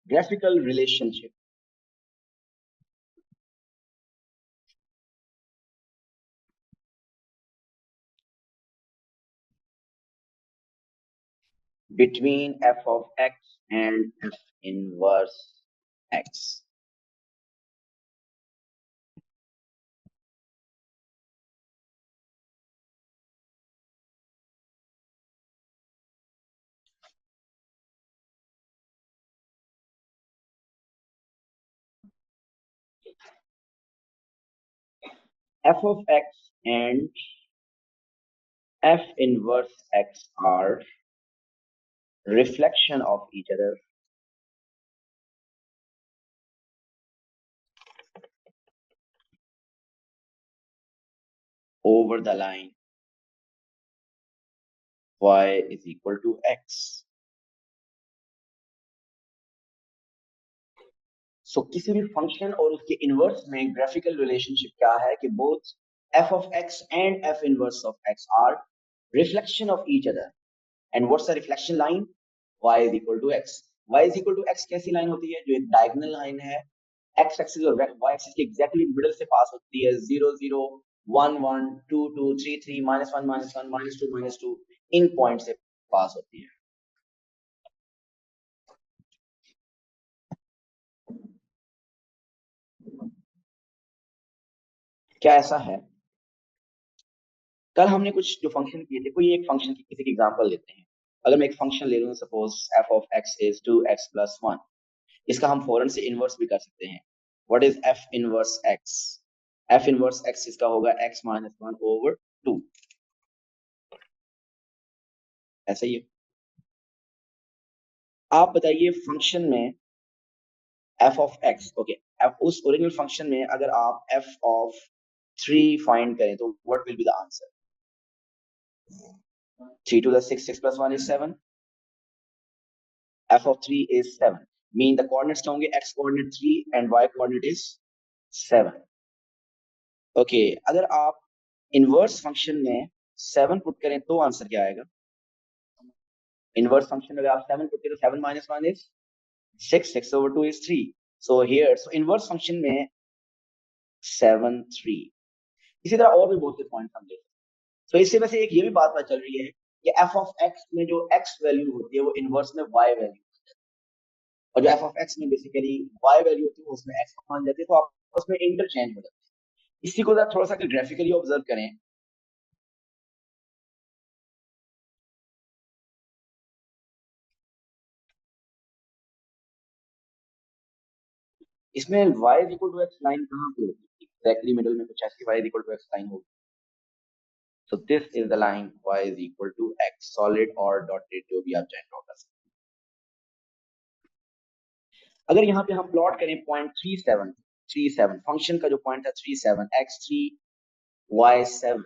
graphical relationship between f of x and f inverse x. F of x and f inverse x are reflection of each other over the line y is equal to x. सो किसी भी function और उसके inverse में graphical relationship क्या है कि both f of x and f inverse of x are reflection of each other. And what's the reflection line? y is equal to x. y is equal to x कैसी line होती है? जो एक diagonal line है x axis और y axis के exactly middle से पास होती है 0 0 1 1 2 2 3 3 -1 -1 -2 -2 इन पॉइंट से पास होती है. क्या ऐसा है? कल हमने कुछ जो फंक्शन किए थे, कोई एक फंक्शन की किसी की एग्जांपल लेते हैं. अगर मैं एक फंक्शन ले लूं, suppose f of x is 2x plus 1, इसका हम फौरन से इनवर्स भी कर सकते हैं. What is f inverse x? f inverse x इसका होगा x minus 1 over 2. ऐसा ही है. आप बताइए फंक्शन में f of x, ओके, उस ओरिजिनल फंक्शन में अगर आप f of 3 फाइंड करें तो what will be the answer? 3 to the 6, 6 plus 1 is 7. f of 3 is 7. Mean the coordinates क्या होंगे? x coordinate 3 and y coordinate is 7. Okay, अगर आप इनवर्स फंक्शन में 7 पुट करें तो आंसर क्या आएगा? इनवर्स फंक्शन में अगर आप 7 पुट करें तो 7 minus 1 is 6, 6 over 2 is 3. So here, so inverse function में 7 3. इसी तरह और भी बहुत से पॉइंट्स हम देखें. तो इससे वैसे एक ये भी बात पता चल रही है कि f of x में जो x वैल्यू होती है वो इनवर्स में y वैल्यू, और जो f of x में बेसिकली y वैल्यू होती है वो उसमें x मान जाती है, तो आप उसमें इंटरचेंज हो जाते हैं. इसी को थोड़ा सा ग्राफिकली ऑब्जर्व करें. इसमें y is equal to x line कहाँ पे होगी? एग्जैक्टली मिडिल में कुछ ऐसी y is equal to x line होगी. So this is the line y is equal to x, solid और dotted जो भी आप चाहें ड्रॉ कर सकते हैं. अगर यहाँ पे हम प्लॉट करें पॉइंट 37 फंक्शन का जो पॉइंट था 37 x3 y7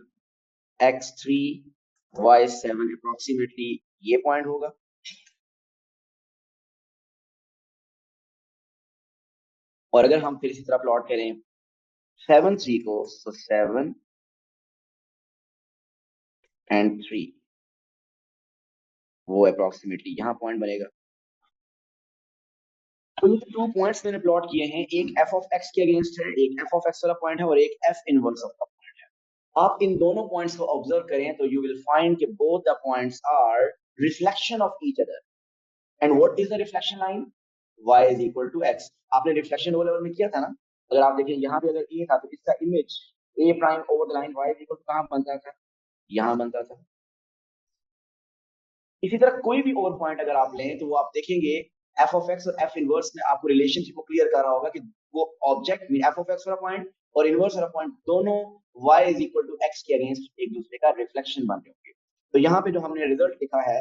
x3 y7 approximately ये पॉइंट होगा. और अगर हम फिर इसी तरह प्लॉट करें 7 3 को, तो 7 and 3 वो अप्रोक्सीमेटली यहाँ पॉइंट बनेगा. तो ये 2 पॉइंट्स मैंने प्लॉट किए हैं, एक f of x के अगेंस्ट है, एक f of x वाला पॉइंट है और एक f इनवर्स ऑफ का पॉइंट है. आप इन दोनों पॉइंट्स को ऑब्जर्व करें तो यू विल फाइंड कि both the points are reflection of each other. And what is the reflection line? y is equal to x. आपने रिफ्लेक्शन ओ लेवल में किया था ना. अगर आप देखिए यहाँ पे अगर a था तो इसका image a prime over the line y is equal to कहाँ बनता था? यहाँ बनता था. इसी तरह कोई भी और पॉइंट अगर आप लें तो वो आप देखेंगे f of x और f इनवर्स में आपको रिलेशनशिप को क्लियर कर रहा होगा कि वो ऑब्जेक्ट में f of x वाला पॉइंट और इनवर्स वाला पॉइंट दोनों y is equal to x के अगेंस्ट एक दूसरे का रिफ्लेक्शन बन रहे होंगे. तो यहाँ पे जो हमने रिजल्ट लिखा है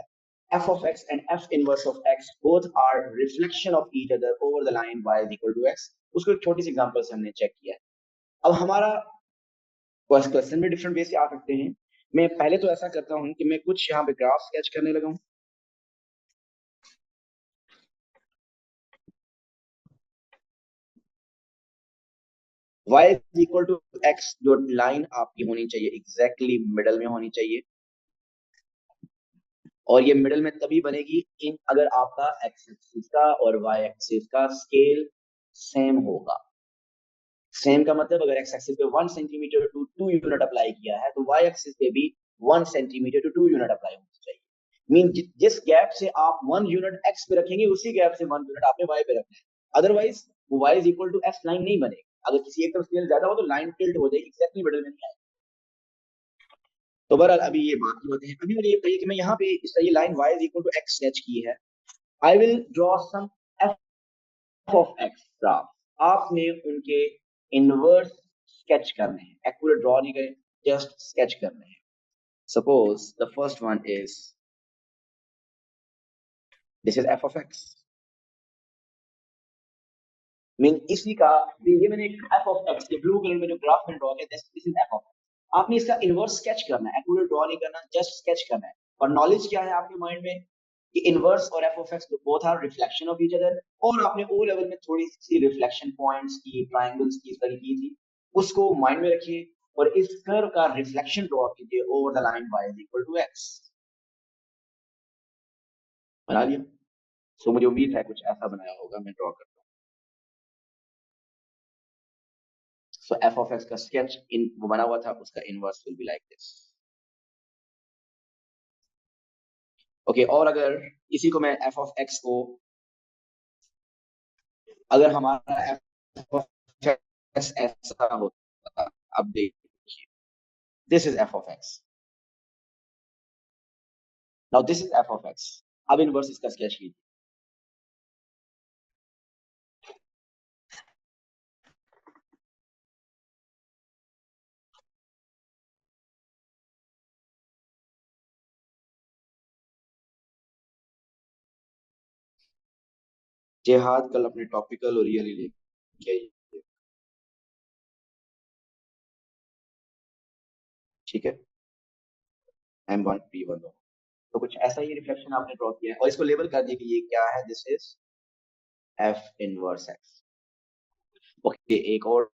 f of x and f inverse of x both are reflection of each other over the line y is equal to x. उसको एक छोटी सी एग्जांपल से हमने चेक किया. अब हमारा क्वेश्चन में डिफरेंट वे से आ सकते हैं. मैं पहले तो ऐसा करता हूं कि मैं कुछ यहाँ पे ग्राफ स्केच करने लगा हूं. y is equal to x, जो लाइन आपकी होनी चाहिए एग्जैक्टली मिडल में होनी चाहिए. और ये मिडल में तभी बनेगी इन अगर आपका एक्स एक्सिस का और वाई एक्सिस का स्केल सेम होगा। सेम का मतलब अगर एक्स एक्सिस पे 1 सेंटीमीटर टू 2 यूनिट अप्लाई किया है तो वाई एक्सिस पे भी 1 सेंटीमीटर टू 2 यूनिट अप्लाई होना चाहिए। मीन जिस गैप से आप 1 यूनिट एक्स पे रखेंगे उसी गैप से 1 यूनिट आपने वाई पे रखना है, अदरवाइज वो Y is equal to x line नहीं बनेगी। अगर किसी एक तरफ स्केल ज्यादा हो तो लाइन टिल्ट हो जाएगी, एग्जैक्टली मिडल में नहीं आएगी। तो बहरहाल अभी ये बाकी होते हैं। अभी मुझे ये कहिए कि मैं यहाँ पे इस तरह ये line y is equal to X sketch की है। I will draw some F of X graph. आपने उनके इनवर्स स्केच करने हैं, एक्यूरेट ड्रॉ नहीं करें, जस्ट स्केच करने हैं। Suppose the first one is this is F of x. Mean इसी का ये मैंने एक एफ ऑफ एक्स के ब्लू कलर में जो ग्राफ मैंने ड्रॉ किया this is F of x. आपने इसका इनवर्स स्केच करना है, एक्यूरेट ड्रॉ नहीं करना, जस्ट स्केच करना है। और नॉलेज क्या है आपके माइंड में कि इनवर्स और F of X both are reflection of each other. और आपने ओ लेवल में थोड़ी सी रिफ्लेक्शन पॉइंट्स की, ट्रायंगल्स की इस तरह की थी, उसको माइंड में रखिए और इस कर्व का रिफ्लेक्शन ड्रॉ कीजिए over the line y is equal to x। बना लिया? सो मुझे उम्मीद है कुछ ऐसा बनाया होगा, मैं ड्रॉ करता हूँ। सो एफ ऑफ एक्स का स्केच इन वो बना हुआ था, उसका inverse will be like this. Okay, और अगर इसी को मैं एफ ऑफ एक्स को, अगर हमारा एफ ऑफ एक्स ऐसा होता, अब देखिए this is F of x, now this is F of x. अब इनवर्स इसका स्केच कीजिए। जिहाद कल अपने टॉपिकल और रियली लेके आइए, ठीक है? M1 P1 तो कुछ ऐसा ही रिफ्लेक्शन आपने ड्रॉ किया है और इसको लेबल कर दिया कि ये क्या है, this is f inverse x. Okay, एक और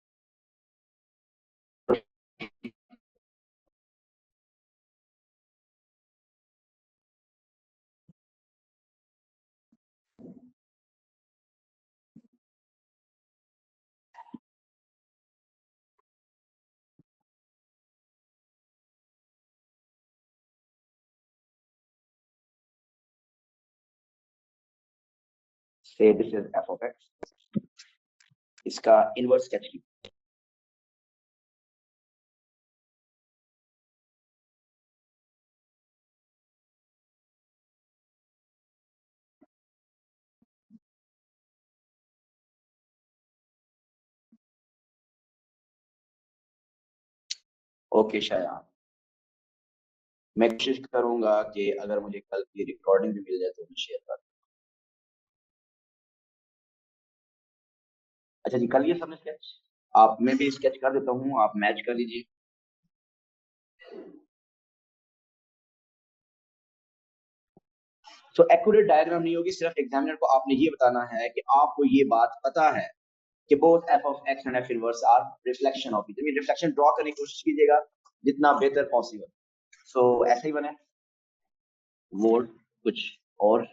से this is F of x, इसका इनवर्स स्केच की। ओके शायद मैं कोशिश करूंगा कि अगर मुझे कल की रिकॉर्डिंग भी मिल जाए तो मैं शेयर कर। अच्छा जी, कर लिया सबने स्केच? आप मैं भी स्केच कर देता हूँ, आप मैच कर लीजिए। तो एक्यूरेट डायग्राम नहीं होगी, सिर्फ एग्जामिनर को आपने ये बताना है कि आपको ये बात पता है कि both F of X and F inverse are reflection of each. Reflection draw करने की कोशिश कीजिएगा जितना बेहतर पॉसिबल। सो ऐसे ही बने वो कुछ और।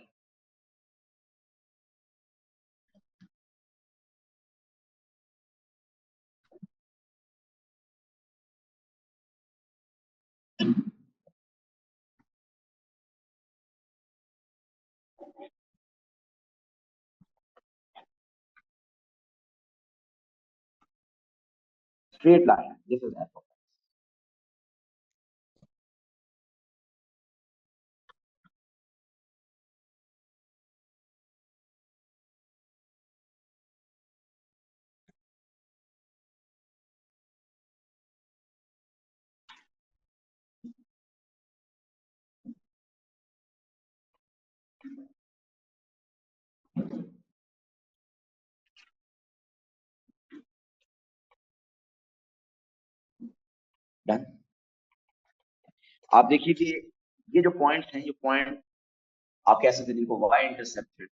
Straight line, this is F of. Done. आप देखिए कि ये जो पॉइंट्स हैं, ये पॉइंट आप कह सकते हैं जिनको वाई इंटरसेप्टेड,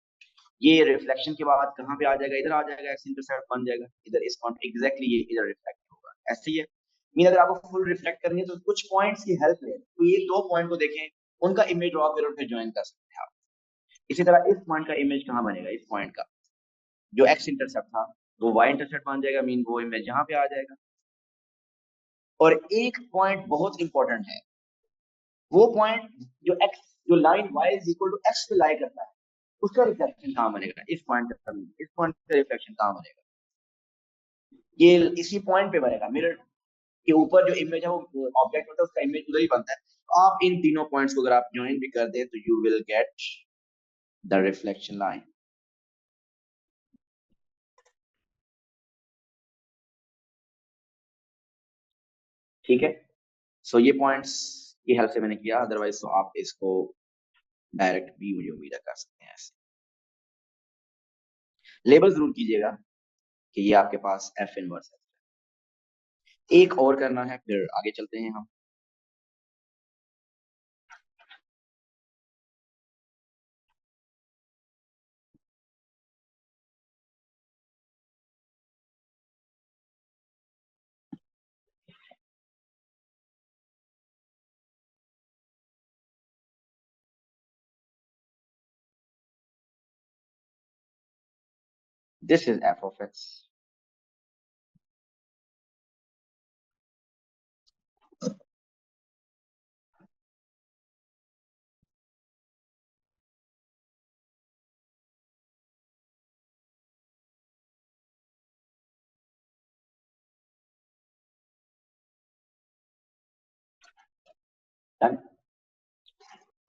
ये रिफ्लेक्शन के बाद कहाँ पे आ जाएगा, इधर आ जाएगा, एक्स इंटरसेप्ट बन जाएगा इधर, इस पॉइंट एग्जैक्टली ये इधर रिफ्लेक्ट होगा। ऐसे ही है। मीन अगर आपको फुल रिफ्लेक्ट करनी है तो कुछ पॉइंट्स की हेल्प लें, तो ये दो पॉइंट को देखें, उनका इमेज ड्रॉ करो, फिर ज्वाइन कर सकते हैं आप। इसी तरह इस पॉइंट का इमेज कहाँ बनेगा, इस पॉइंट का जो एक्स इंटरसेप्ट था वो वाई इंटरसेप्ट मान जाएगा, मीन वो इमेज यहाँ पे आ जाएगा। और एक पॉइंट बहुत इंपॉर्टेंट है, वो पॉइंट जो एक्स, जो line Y is equal to X पे लाई करता है, उसका रिफ्लेक्शन कहाँ बनेगा, इस पॉइंट का, इस पॉइंट का रिफ्लेक्शन कहाँ बनेगा, ये इसी पॉइंट पे बनेगा। मिरर के ऊपर जो इमेज है वो ऑब्जेक्ट होता है, उसका इमेज उधर ही बनता है। तो आप इन तीनों पॉइंट्स को अगर आप ज्वाइन भी कर दें तो you will get the reflection line. ठीक है, सो ये पॉइंट्स की हेल्प से मैंने किया, अदरवाइज तो आप इसको डायरेक्ट भी मुझे उम्मीद कर सकते हैं ऐसे। लेबल जरूर कीजिएगा कि ये आपके पास एफ इनवर्स है। एक और करना है, फिर आगे चलते हैं हम। This is F of x.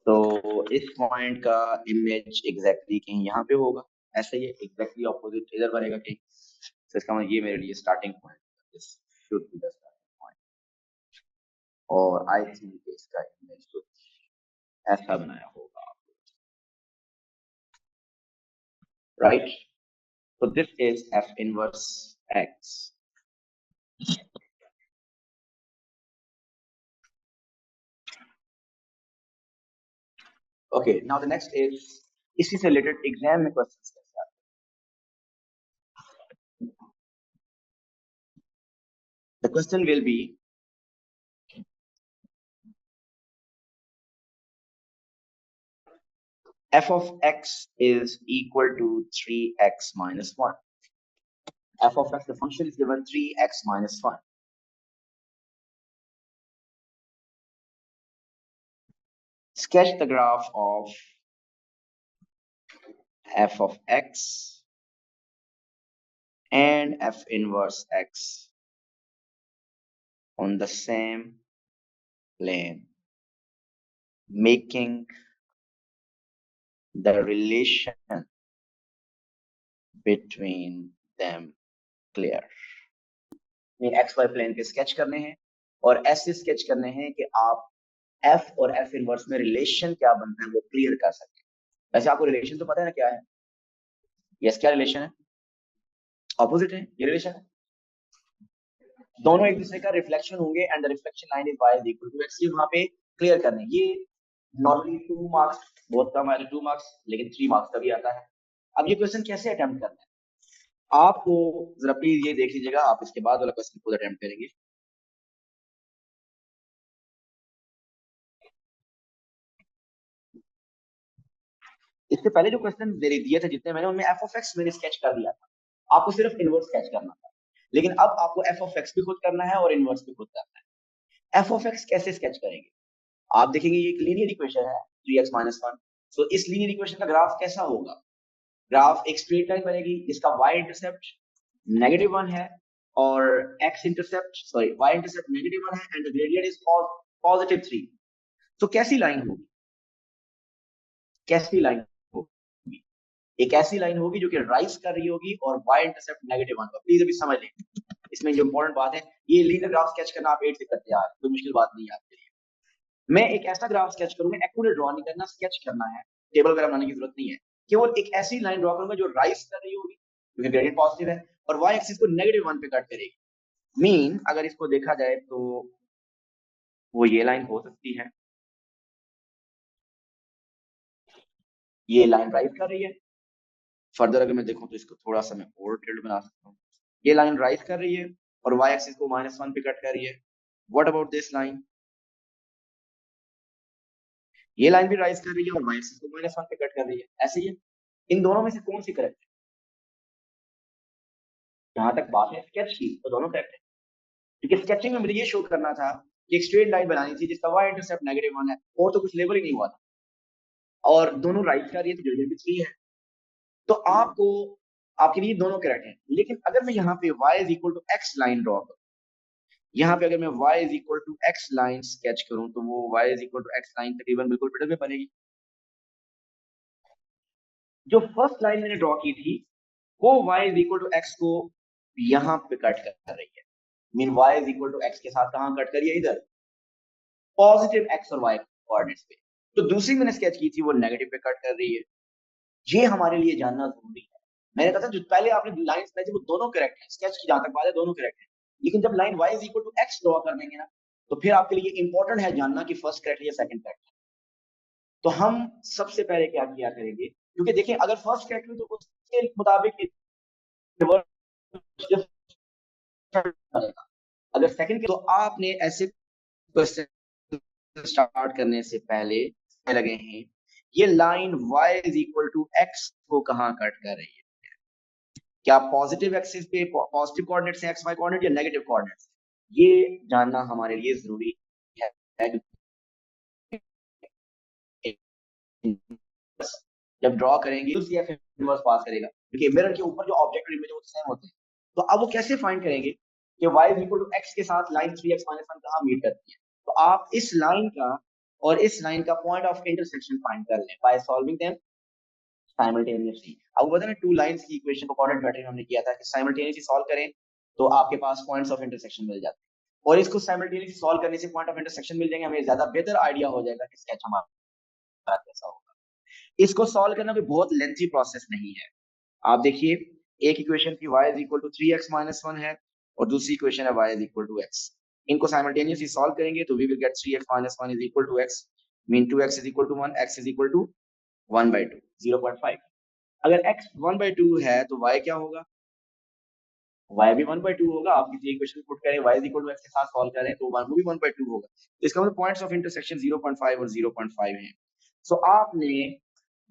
तो इस पॉइंट का इमेज एग्जैक्टली कहीं यहाँ पे होगा, ऐसे ही एग्जैक्टली ऑपोजिट इधर बनेगा कहीं। तो इसका मतलब ये मेरे लिए starting point, this should be the starting point. और आई थिंक इसका इमेज कुछ ऐसा बनाया होगा, right. So this is f inverse x. Okay, now the next is इसी से related एग्जाम में क्वेश्चंस कैसे आते हैं। The question will be f of x is equal to 3x minus 1. F of x, the function is given 3x minus 1. Sketch the graph of f of x and f inverse x on the same plane, making the relation between them clear. X Y plane के sketch करने हैं और ऐसे sketch करने हैं कि आप F और एफ इनवर्स में रिलेशन क्या बनता है वो क्लियर कर सकें। वैसे आपको रिलेशन तो पता है ना क्या है, यस क्या रिलेशन है, ऑपोजिट है ये रिलेशन है, दोनों एक दूसरे का रिफ्लेक्शन होंगे and the reflection line is Y is equal to X. ये वहां पे क्लियर करने, ये नॉर्मली 2 मार्क्स, बहुत कम आए 2 मार्क्स, लेकिन 3 मार्क्स का भी आता है। अब ये क्वेश्चन कैसे अटेम्प्ट करना है आपको, जरा प्लीज ये देख लीजिएगा, आप इसके बाद वाला क्वेश्चन खुद अटेम्प्ट करेंगे। इससे पहले जो क्वेश्चन मेरे दिए थे जितने मैंने, उनमें एफ ऑफ एक्स मैंने स्केच कर दिया था, आपको सिर्फ इनवर्स स्केच करना था। लेकिन अब आपको एफ ऑफ एक्स भी खुद करना है और इनवर्स भी खुद करना है। एफ ऑफ एक्स कैसे स्केच करेंगे, आप देखेंगे ये एक लीनियर इक्वेशन है 3x माइनस 1। सो इस लीनियर इक्वेशन का ग्राफ कैसा होगा, ग्राफ एक स्ट्रेट लाइन बनेगी जिसका y इंटरसेप्ट -1 है और x intercept, sorry y intercept -1 है एंड द ग्रेडियंट इज +3। तो कैसी लाइन होगी, कैसी लाइन होगी, एक ऐसी लाइन होगी जो कि राइज कर रही होगी और y इंटरसेप्ट -1 का। प्लीज अभी समझ लें, इसमें जो इंपॉर्टेंट बात है, ये लीनियर ग्राफ स्केच करना आप 8 से करते आ रहे हैं, कोई मुश्किल बात नहीं है आपके लिए। मैं एक ऐसा ग्राफ स्केच करूंगा, एक्यूरेट ड्रॉ नहीं करना, स्केच करना है, टेबल वगैरह बनाने की जरूरत नहीं है। केवल एक ऐसी लाइन ड्रॉ करूंगा जो राइज कर रही होगी क्योंकि ग्रेडियंट पॉजिटिव है और y एक्सिस को -1 पे कट करेगी। मीन अगर इसको देखा जाए तो वो ये लाइन हो सकती है, ये लाइन राइज कर रही है। फर्दर अगर मैं देखूं तो इसको थोड़ा सा मैं और टिल्ड बना सकता हूँ, ये लाइन राइज कर रही है और y एक्सिस को -1 पे कट कर रही है। व्हाट अबाउट दिस लाइन, ये लाइन भी राइज कर रही है और वाई एक्सिस को -1 पे कट कर रही है, ऐसे ही है। इन दोनों में से कौन सी करेक्ट है? जहां तक बात है स्केच की तो दोनों करेक्ट है, क्योंकि स्केचिंग में मुझे ये शो करना था कि एक स्ट्रेट लाइन बनानी थी जिसका वाई इंटरसेप्ट -1 है, और तो कुछ लेबल ही नहीं हुआ था, और दोनों राइट कर रही है तो डिवीजन भी 3 है। तो आपको, आपके लिए दोनों करेक्ट है। लेकिन अगर मैं यहाँ पे y is equal to x line draw करूँ, यहाँ पे अगर मैं y is equal to x line sketch करूँ, तो वो y is equal to x line तकरीबन बिल्कुल मिडल में बनेगी। जो फर्स्ट लाइन मैंने ड्रॉ की थी वो y is equal to x को यहाँ पे कट कर रही है, mean y is equal to x के साथ कहाँ कट करिए, इधर पॉजिटिव x और y कोऑर्डिनेट्स पे। तो दूसरी मैंने स्केच की थी वो नेगेटिव पे कट कर रही है। ये हमारे लिए जानना जरूरी है। मैंने कहा था जो पहले आपने लाइंस बनाई थी वो दोनों करेक्ट है, स्केच की जहां तक बात है दोनों करेक्ट है, लेकिन जब line y is equal to x draw कर देंगे ना, तो फिर आपके लिए इंपॉर्टेंट है जानना कि फर्स्ट करेक्ट है या सेकंड करेक्ट है। तो हम सबसे पहले क्या किया करेंगे, क्योंकि देखिए अगर फर्स्ट करेक्ट हुई तो उसके मुताबिक रिवर्स बनेगा, अगर सेकंड तो आपने ऐसे क्वेश्चन स्टार्ट करने से पहले लगे हैं ये line y is equal to x को कहाँ कट कर रही है, क्या पॉजिटिव एक्सिस पे पॉजिटिव कोऑर्डिनेट्स हैं एक्स वाई कोऑर्डिनेट या नेगेटिव कोऑर्डिनेट्स, ये जानना हमारे लिए जरूरी है। जब ड्रॉ करेंगे तो सीएफ इनवर्स पास करेगा, क्योंकि मिरर के ऊपर जो ऑब्जेक्ट और इमेज वो सेम होते हैं। तो अब वो कैसे फाइंड करेंगे कि y is equal to x के साथ लाइन 3x - 1 कहाँ मीट करती है। तो आप इस लाइन का और इस लाइन का पॉइंट ऑफ इंटरसेक्शन फाइंड कर लें बाय सॉल्विंग देम साइमल्टेनियसली। अब पता ना टू लाइंस की इक्वेशन को कोऑर्डिनेट मैट्रिक्स में हमने किया था कि साइमल्टेनियसली सॉल्व करें तो आपके पास पॉइंट्स ऑफ इंटरसेक्शन मिल जाते हैं, और इसको साइमल्टेनियसली सॉल्व करने से पॉइंट ऑफ इंटरसेक्शन मिल जाएंगे, हमें ज्यादा बेहतर आइडिया हो जाएगा कि स्केच हमारा कैसा होगा। इसको सॉल्व करना कोई बहुत लेंथी प्रोसेस नहीं है। आप देखिए एक इक्वेशन की y is equal to 3x - 1 है और दूसरी इक्वेशन है y is equal to x। इनको साइमल्टेनियसली सॉल्व करेंगे तो we will get 3x - 1 is equal to x, mean 2x is equal to 1, x is equal to 1/2 0.5। अगर x 1/2 है तो y क्या होगा, y भी 1/2 होगा। आप किसी इक्वेशन पुट करें y is equal to x के साथ सॉल्व करें तो वो भी 1/2 होगा। तो इसका मतलब पॉइंट्स ऑफ इंटरसेक्शन 0.5 और 0.5 हैं। सो आपने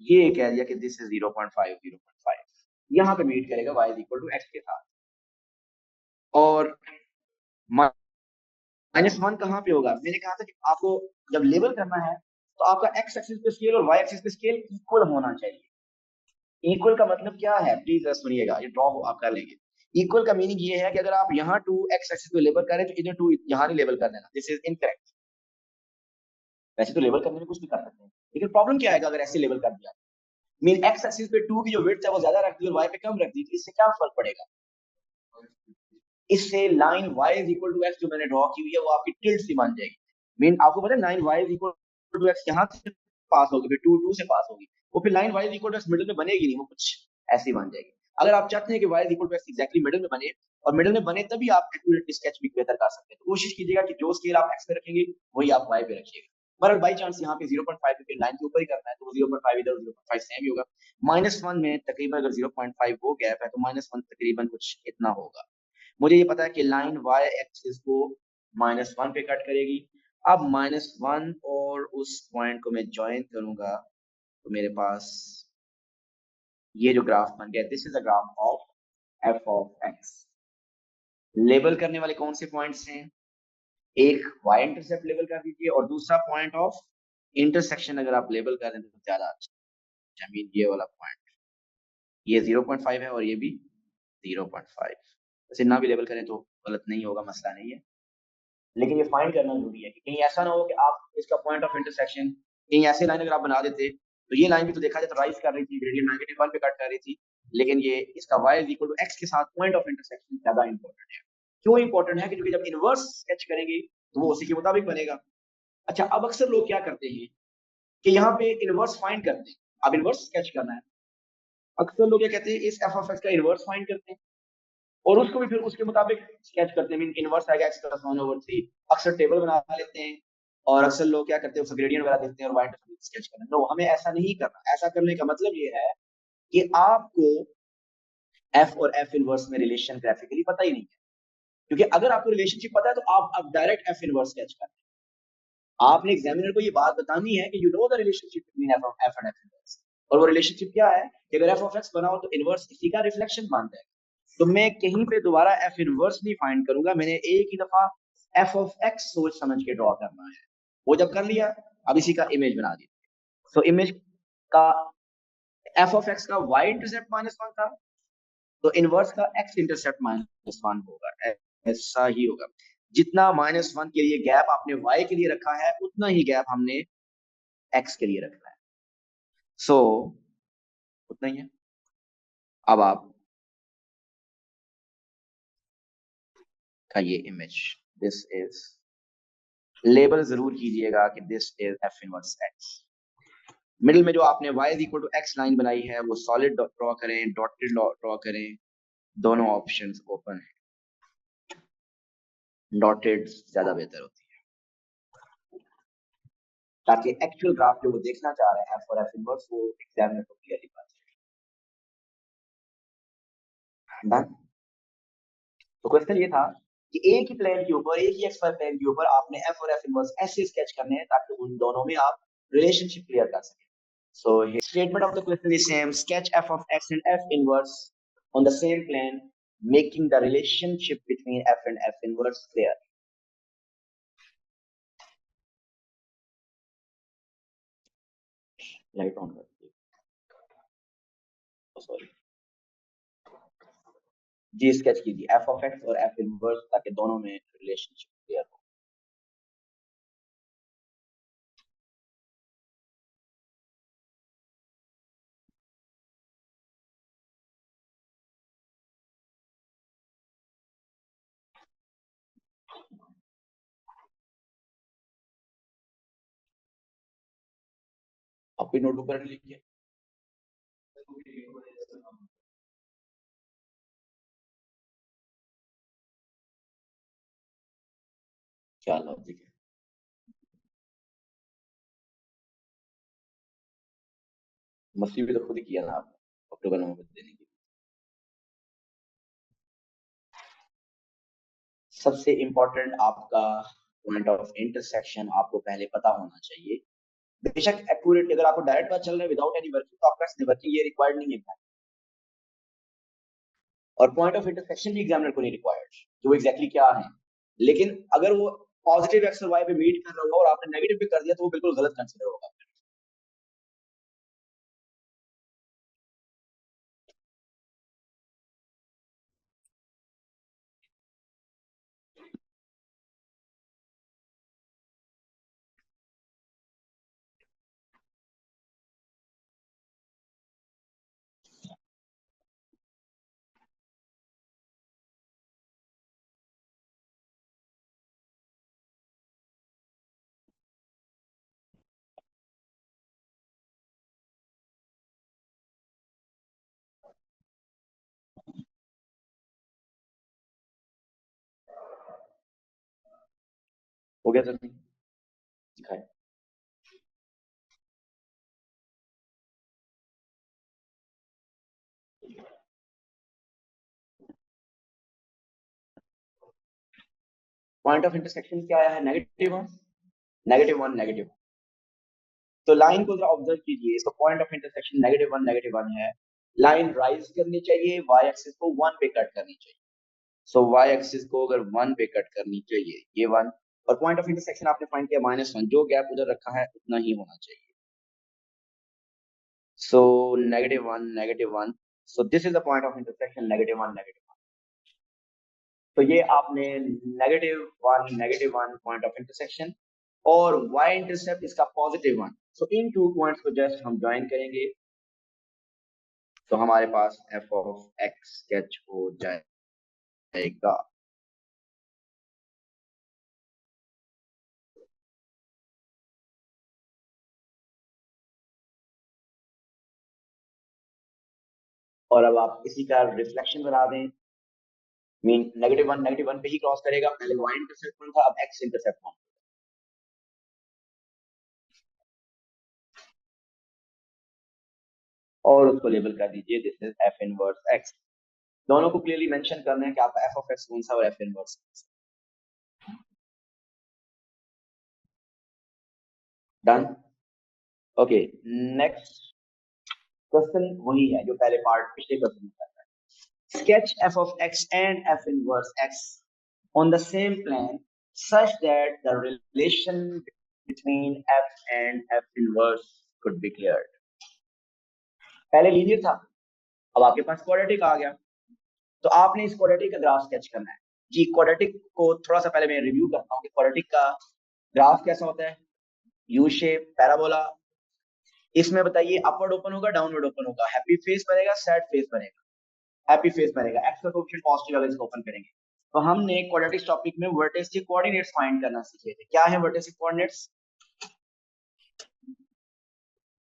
ये कह दिया कि दिस इज 0.5 0.5 यहाँ पे मीट करेगा y is equal to x के साथ। और -1 कहाँ पे होगा, मैंने कहा था कि आपको जब लेबल करना है तो आपका x एक्सिस पे स्केल और y एक्सिस पे स्केल इक्वल होना चाहिए। इक्वल का मतलब क्या है, प्लीज सुनिएगा, ये ड्रॉ आप कर लेंगे। इक्वल का मीनिंग ये है कि अगर आप यहाँ 2x एक्सिस पे लेबल करें तो इधर 2 यहाँ नहीं लेबल कर देना, दिस इज इनकरेक्ट। वैसे तो लेबल करने में कुछ भी कर सकते हैं, लेकिन प्रॉब्लम क्या आएगा अगर ऐसे लेबल कर दिया, मीन x एक्सिस पे 2 की जो विड्थ है वो ज्यादा रख दी और y पे कम रख दी, तो इससे क्या फर्क पड़ेगा। इससे line y is equal to x जो मैंने ड्रॉ की हुई है वो आपकी टिल्ट सी बन जाएगी। मीन आपको पता है line y is equal to x यहाँ से पास होगी, फिर 2 2 से पास होगी, वो फिर line y is equal to x middle में बनेगी नहीं, वो कुछ ऐसी बन जाएगी। अगर आप चाहते हैं कि y is equal to x exactly middle में बने, और मिडिल में बने तभी आप एक्यूरेट स्केच भी बेहतर कर सकते हैं, तो कोशिश कीजिएगा कि जो स्केल आप x पे रखेंगे वही आप y पे रखिएगा। पर बाई चांस यहाँ पे 0.5 के लाइन के ऊपर ही करना है तो वो 0.5 इधर 0.5 सेम ही होगा। -1 में तकरीबन अगर 0.5 वो गैप है तो -1 तकरीबन कुछ इतना होगा। मुझे ये पता है कि लाइन y एक्सिस को -1 पे कट करेगी। अब -1 और उस पॉइंट को मैं ज्वाइन करूंगा तो मेरे पास ये जो ग्राफ बन गया, this is a graph of f of x। Label करने वाले कौन से पॉइंट्स हैं, एक y इंटरसेप्ट लेबल कर दीजिए और दूसरा पॉइंट ऑफ इंटरसेक्शन अगर आप लेबल कर दें तो ज्यादा अच्छा, मीन ये वाला पॉइंट, ये 0.5 है और ये भी 0.5। वैसे ना भी लेबल करें तो गलत नहीं होगा, मसला नहीं है, लेकिन ये फाइंड करना जरूरी है कि कहीं ऐसा ना हो कि आप इसका पॉइंट ऑफ इंटरसेक्शन कहीं ऐसे लाइन अगर आप बना देते तो ये लाइन भी तो देखा जाए तो राइज कर रही थी, ग्रेडियंट -1 पे कट कर रही थी, लेकिन ये इसका y is equal to x के साथ पॉइंट ऑफ इंटरसेक्शन ज्यादा इंपॉर्टेंट है। क्यों इंपॉर्टेंट है, क्योंकि जब इनवर्स स्केच करेंगे तो वो उसी के मुताबिक बनेगा। अच्छा अब अक्सर लोग क्या करते हैं कि यहाँ पे इनवर्स फाइंड करते हैं, अब इनवर्स स्केच करना है, अक्सर लोग क्या कहते हैं इस एफ ऑफ एक्स का इनवर्स फाइंड करते हैं और उसको भी फिर उसके मुताबिक स्केच करते हैं, मीन इनवर्स आएगा x प्लस 1/3, अक्सर टेबल बना लेते हैं। और अक्सर लोग क्या करते हैं उसका ग्रेडियंट वगैरह देखते हैं और वाइट स्केच करते हैं। नो, हमें ऐसा नहीं करना। ऐसा करने का मतलब ये है कि आपको f और f इनवर्स में रिलेशन ग्राफिकली पता ही नहीं है, क्योंकि अगर आपको रिलेशनशिप पता है तो आप अब डायरेक्ट f इनवर्स स्केच करते हैं। आपने एग्जामिनर को ये बात बतानी है कि you know the relationship between F and F inverse, और वो रिलेशनशिप क्या है कि अगर एफ ऑफ एक्स बना हो तो इनवर्स इसी का रिफ्लेक्शन मानता है। तो मैं कहीं पे दोबारा एफ इनवर्स नहीं फाइंड करूंगा, मैंने एक ही दफा एफ ऑफ एक्स सोच समझ के ड्रॉ करना है। वो जब कर लिया, अब इसी का इमेज बना दी। सो इमेज का एफ ऑफ एक्स का वाई इंटरसेप्ट -1 था, तो इनवर्स का एक्स इंटरसेप्ट -1 होगा। ऐसा ही होगा। जितना -1 के लिए गैप आपने वाई के लिए रखा है, उतना ही गैप हमने एक्स के लिए रखना है। सो उतना ही है। अब आप का ये इमेज, दिस इज, लेबल जरूर कीजिएगा कि this is f inverse x. Middle में जो आपने y is equal to x line बनाई है वो सॉलिड ड्रॉ करें, डॉटेड ड्रॉ करें। दोनों ऑप्शंस ओपन है, डॉटेड ज्यादा बेहतर होती है, ताकि एक्चुअल ग्राफ जो वो देखना चाह रहे हैं फॉर एफ इनवर्स वो एग्जामिनर को क्लियरली पता चले। तो क्वेश्चन ये था कि एक ही प्लेन के ऊपर, एक ही एक्स वाई प्लेन के ऊपर आपने एफ और एफ इनवर्स ऐसे स्केच करने हैं ताकि उन दोनों में आप रिलेशनशिप क्लियर कर सकें। So his statement of the question is same. Sketch f of x and f inverse on the same plane, making the relationship between f and f inverse clear. Light on करती है, sorry जी, sketch कीजिए f of x और f inverse ताकि दोनों में relationship clear हो। आप कोई नोटबुक पर लिखिए। क्या लॉजिक है? मस्ती भी तो खुद ही किया ना आपने अक्टूबर नवंबर देने की। सबसे इंपॉर्टेंट आपका पॉइंट ऑफ इंटरसेक्शन आपको पहले पता होना चाहिए। बेशक एक्यूरेट, अगर आपको डायरेक्ट पता चल रहा है विदाउट एनी वर्किंग तो आपका वर्किंग ये रिक्वायर्ड नहीं है। और पॉइंट ऑफ इंटरसेक्शन भी एग्जामिनर को नहीं रिक्वायर्ड कि वो एग्जैक्टली क्या है। लेकिन अगर वो पॉजिटिव एक्स और वाई पे मीट कर रहा होगा और आपने नेगेटिव पे कर दिया तो वो बिल्कुल गलत कंसिडर होगा। हो गया सर? दिखाए। पॉइंट ऑफ इंटरसेक्शन क्या है? -1, -1, -1। तो लाइन को जरा ऑब्जर्व कीजिए। इसका पॉइंट ऑफ इंटरसेक्शन -1 है। लाइन राइज करनी चाहिए, वाई एक्सिस को 1 पे कट करनी चाहिए। सो वाई एक्सिस को अगर 1 पे कट करनी चाहिए, ये 1, और पॉइंट ऑफ इंटरसेक्शन आपने फाइंड किया -1, जो गैप उधर रखा है उतना ही होना चाहिए। So -1, -1. So this is the point of intersection -1, -1. तो ये आपने -1 पॉइंट ऑफ इंटरसेक्शन और y इंटरसेप्ट इसका +1। सो इन टू पॉइंट्स को जस्ट हम ज्वाइन करेंगे तो हमारे पास f ऑफ x स्केच हो जाएगा। और अब आप इसी का रिफ्लेक्शन बना दें। मीन -1 पे ही क्रॉस करेगा। पहले y इंटरसेप्ट 1 था, अब x इंटरसेप्ट 1। और उसको लेबल कर दीजिए this is f inverse x। दोनों को क्लियरली मेंशन करना है कि आपका f ऑफ x कौन सा और f इनवर्स कौन सा। डन। ओके, नेक्स्ट क्वेश्चन वही है जो पहले पार्ट पिछले क्वेश्चन में था। Sketch f of x and f inverse x on the same plane such that the relation between f and f inverse could be cleared. पहले लीनियर था, अब आपके पास क्वाड्रेटिक आ गया, तो आपने इस क्वाड्रेटिक का ग्राफ स्केच करना है। जी, क्वाड्रेटिक को थोड़ा सा पहले मैं रिव्यू करता हूँ कि क्वाड्रेटिक का ग्राफ कैसा होता है। यू शेप पैराबोला, इसमें बताइए अपवर्ड ओपन होगा डाउनवर्ड ओपन होगा, हैप्पी फेस बनेगा सैड फेस बनेगा। हैप्पी फेस बनेगा, एक्स का कोएफिशिएंट पॉजिटिव अगर इसको ओपन करेंगे। तो हमने क्वाड्रेटिक्स टॉपिक में वर्टेक्स के कोऑर्डिनेट्स फाइंड करना सीखे थे। क्या है वर्टेक्स के कोऑर्डिनेट्स?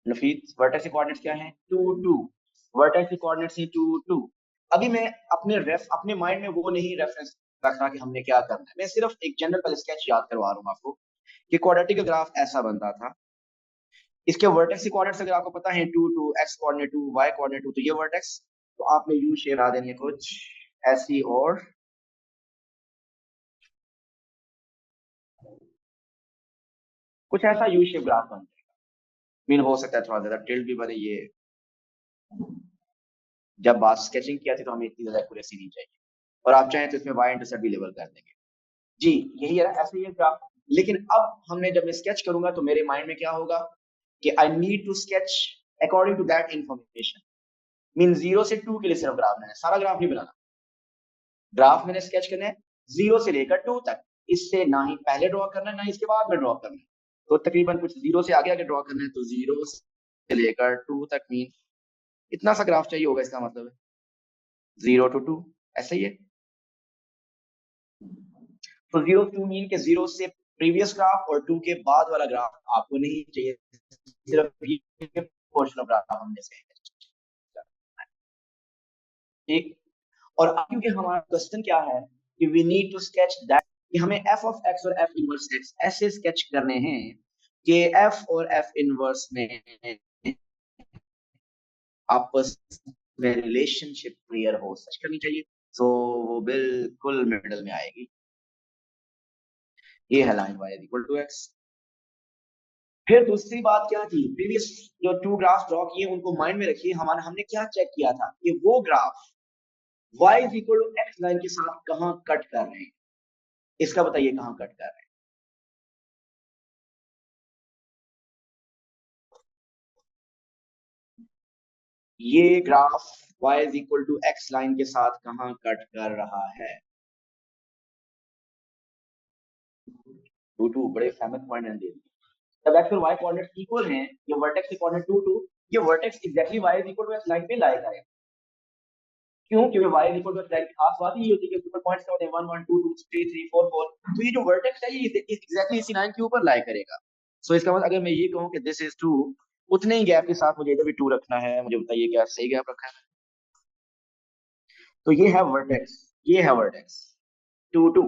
नफीस, वर्टेक्स के कोऑर्डिनेट्स क्या है? 2 2। वर्टेक्स के कोऑर्डिनेट्स हैं 2 2। अभी मैं अपने माइंड में वो नहीं रेफरेंस रख रहा कि हमने क्या करना है, मैं सिर्फ एक जनरल पहले स्केच याद करवा रहा हूँ आपको कि क्वाड्रेटिक का ग्राफ ऐसा बनता था। इसके वर्टेक्स के कोऑर्डिनेट्स अगर आपको पता है 2 2, एक्स कोऑर्डिनेट 2, वाई कोऑर्डिनेट 2, तो ये वर्टेक्स, तो आपने यू शेप बना देनी है कुछ ऐसी, और कुछ ऐसा यू शेप ग्राफ बन जाएगा। मीन हो सकता है थोड़ा ज्यादा टिल्ट भी बने। ये जब बात स्केचिंग किया थी तो हमें इतनी ज्यादा एक्यूरेसी नहीं चाहिए, और आप चाहें तो इसमें वाई इंटरसेप्ट भी लेवल कर देंगे। जी, यही है ना, ऐसे ही है ग्राफ। लेकिन अब हमने जब मैं स्केच करूंगा तो मेरे माइंड में क्या होगा कि I need to sketch according to that information. Mean 0 से 2 के लिए सिर्फ ग्राफ बनाना है, सारा ग्राफ नहीं बनाना। ग्राफ मैंने स्केच करना है 0 से लेकर 2 तक, इससे ना ही पहले ड्रॉ करना है ना इसके बाद में ड्रॉ करना है। तो तकरीबन कुछ 0 से आगे आगे ड्रॉ करना है, तो 0 से लेकर 2 तक मीन इतना सा ग्राफ चाहिए होगा, इसका मतलब है 0 to 2, ऐसा ही है। तो 0 2 मीन के 0 से प्रीवियस ग्राफ और 2 के बाद वाला ग्राफ आपको नहीं चाहिए, सिर्फ ये पोर्शन ऑफ ग्राफ हमने से, ठीक। और अब क्योंकि हमारा क्वेश्चन क्या है कि we need to sketch that, कि हमें एफ ऑफ एक्स और एफ इनवर्स एक्स ऐसे स्केच करने हैं कि एफ और एफ इनवर्स में आपस में रिलेशनशिप क्लियर हो, सच करनी चाहिए। सो वो बिल्कुल मिडल में आएगी। ये है line y equal to x. फिर दूसरी बात क्या थी, प्रीवियस जो 2 ग्राफ ड्रॉ किए उनको माइंड में रखिए। हमारा हमने क्या चेक किया था कि वो graph y is equal to x line के साथ कहां कट कर रहे हैं, इसका बताइए कहां कट कर रहे हैं। ये graph y is equal to x line के साथ कहां कट कर रहा है? 2 2 बड़े फेमस पॉइंट है। जब एक्स और वाई कोऑर्डिनेट्स इक्वल हैं, ये वर्टेक्स के कोऑर्डिनेट 2 2, ये vertex exactly y is equal to x line पे लाया जाएगा। क्यों? क्योंकि y is equal to x line की खास बात ही होती है कि ऊपर पॉइंट्स क्या होते हैं 1 1 2 2 3 3 4 4, तो ये जो वर्टेक्स है ये एग्जैक्टली इसी लाइन के ऊपर लाया करेगा। सो इसका मतलब अगर मैं ये कहूं कि दिस इज 2, उतने ही गैप के साथ मुझे इधर भी 2 रखना है, मुझे बताइए क्या सही गैप रखा है? तो ये है वर्टेक्स, ये है वर्टेक्स 2 2।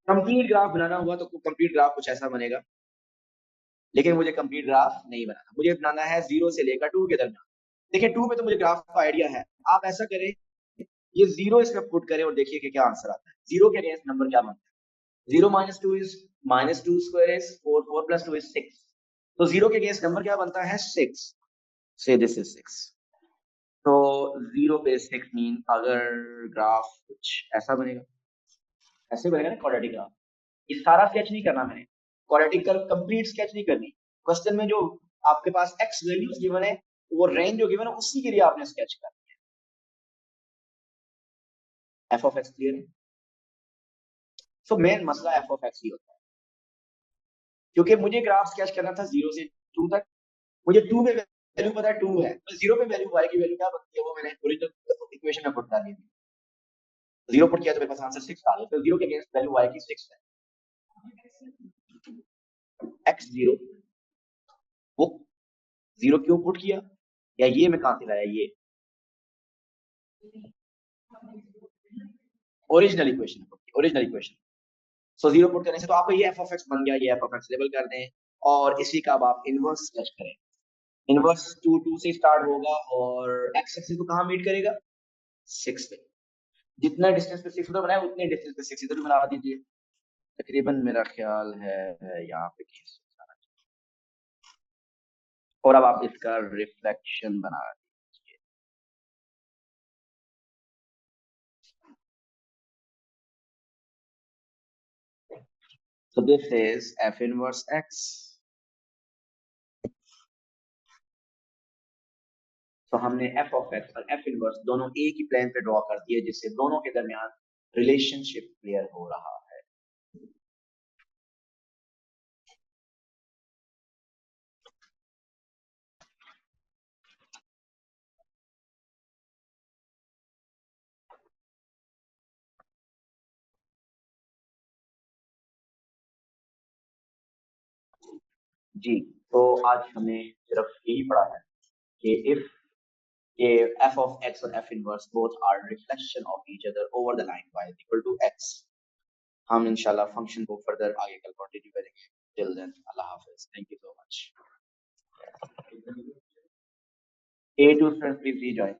कंप्लीट ग्राफ बनाना हुआ तो कंप्लीट ग्राफ कुछ ऐसा बनेगा, लेकिन मुझे कंप्लीट ग्राफ नहीं बनाना, मुझे बनाना है 0 से लेकर 2 के दरमियान। देखिए 2 पे तो मुझे ग्राफ का आइडिया है, आप ऐसा करें ये 0 इसमें पुट करें और देखिए कि क्या आंसर आता है। 0 के अगेंस्ट नंबर क्या बनता है? 0 minus 2 is -2 square is 4, 4 plus 2 is 6। तो 0 के अगेंस्ट नंबर क्या बनता है? 6। से दिस इज 6। तो 0 पे 6 मीन अगर ग्राफ कुछ ऐसा बनेगा, ऐसे बनेगा ना क्वाड्रेटिक ग्राफ। ये सारा स्केच नहीं करना मैंने, क्वाड्रेटिक का कंप्लीट स्केच नहीं करनी। क्वेश्चन में जो आपके पास एक्स वैल्यूज गिवन है, वो रेंज जो गिवन है उसी के लिए आपने स्केच करना है। एफ ऑफ एक्स क्लियर है? सो मेन मसला एफ ऑफ एक्स ही होता है, क्योंकि मुझे ग्राफ स्केच करना था 0 से 2 तक। मुझे 2 में वैल्यू पता है 2 है, तो 0 पे वैल्यू y की वैल्यू क्या बनती है वो मैंने ओरिजिनल इक्वेशन में पुट डाली थी। 0 पुट किया तो मेरे पास आंसर 6 आ गया, तो 0 के अगेंस्ट वैल्यू y की 6 है। x 0, वो 0 क्यों पुट किया, या ये मैं कहां से लाया? ये ओरिजिनल इक्वेशन, ओरिजिनल इक्वेशन। सो 0 पुट करने से तो आपको ये एफ ऑफ एक्स बन गया, ये एफ ऑफ एक्स लेबल कर दें, और इसी का अब आप इनवर्स स्केच करें। इनवर्स 2 2 से स्टार्ट होगा और एक्स एक्सिस को कहां मीट करेगा? 6 पे। जितना डिस्टेंस पे 6 उधर बनाए उतने डिस्टेंस पे 6 इधर भी बना दीजिए। तकरीबन मेरा ख्याल है यहाँ पे केस और अब आप इसका रिफ्लेक्शन बना दीजिए। So this is f inverse x. तो हमने f of x और f इनवर्स दोनों एक ही प्लेन पे ड्रॉ कर दिए, जिससे दोनों के दरमियान रिलेशनशिप क्लियर हो रहा है। जी, तो आज हमने सिर्फ यही पढ़ा है कि इफ f of x और f inverse both are reflection of each other over the line y is equal to x, हम इंशाल्लाह फंक्शन को फर्दर आगे कल कंटिन्यू करेंगे। टिल देन अल्लाह हाफिज, thank you so much. A2 students please rejoin.